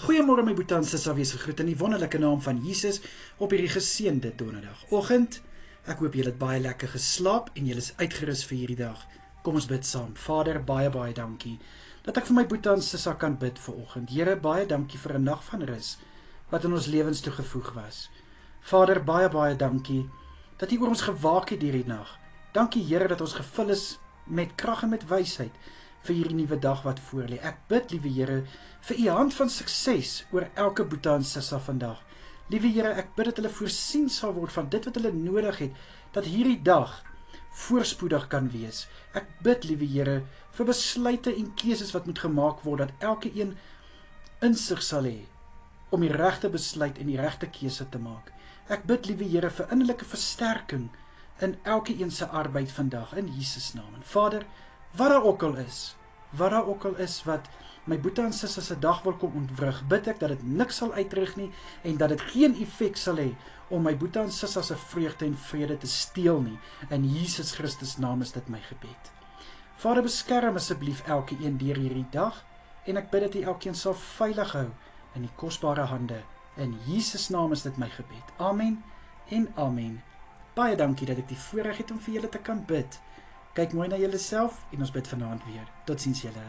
Goeiemôre my boetie en sissa, wees gegroet in die wonderlike naam van Jesus op hierdie geseënde donderdagoggend. Ek hoop julle het baie lekker geslaap en julle is uitgerus vir hierdie dag. Kom ons bid saam. Vader, baie dankie dat ek vir my boetie en sissa kan bid vanoggend. Here, baie dankie vir 'n nag van rus wat in ons lewens toegevoeg was. Vader, baie dankie dat U oor ons gewaak het hierdie nag. Dankie Here dat ons gevul is met krag en met wysheid vir hierdie nuwe dag wat voor lê. Ek bid, liewe Here, vir U hand van sukses oor elke boetie en sissa vandag. Liewe Here, ek bid dat hulle voorsien sal word van dit wat hulle nodig het, dat hierdie dag voorspoedig kan wees. Ek bid, liewe Here, vir besluite en keuses wat moet gemaak word, dat elke een insig sal hê om die regte besluit en die regte keuse te maak. Ek bid, liewe Here, vir innerlike versterking in elke een se arbeid vandag, in Jesus naam. En Vader, wat daar ook al is wat my boetie en sissa se dag wil kom ontwrig, bid ek dat dit niks sal uitrig nie en dat dit geen effek sal hê om my boetie en sissa se vreugde en vrede te steel nie. In Jesus Christus naam is dit my gebed. Vader, beskerm asseblief elke een deur hierdie dag en ek bid dat U elkeen sal veilig hou in die kosbare hande. In Jesus naam is dit my gebed. Amen en amen. Baie dankie dat ek die voorreg het om vir julle te kan bid. Kyk mooi na julleself en ons bid vanaand weer. Totsiens julle.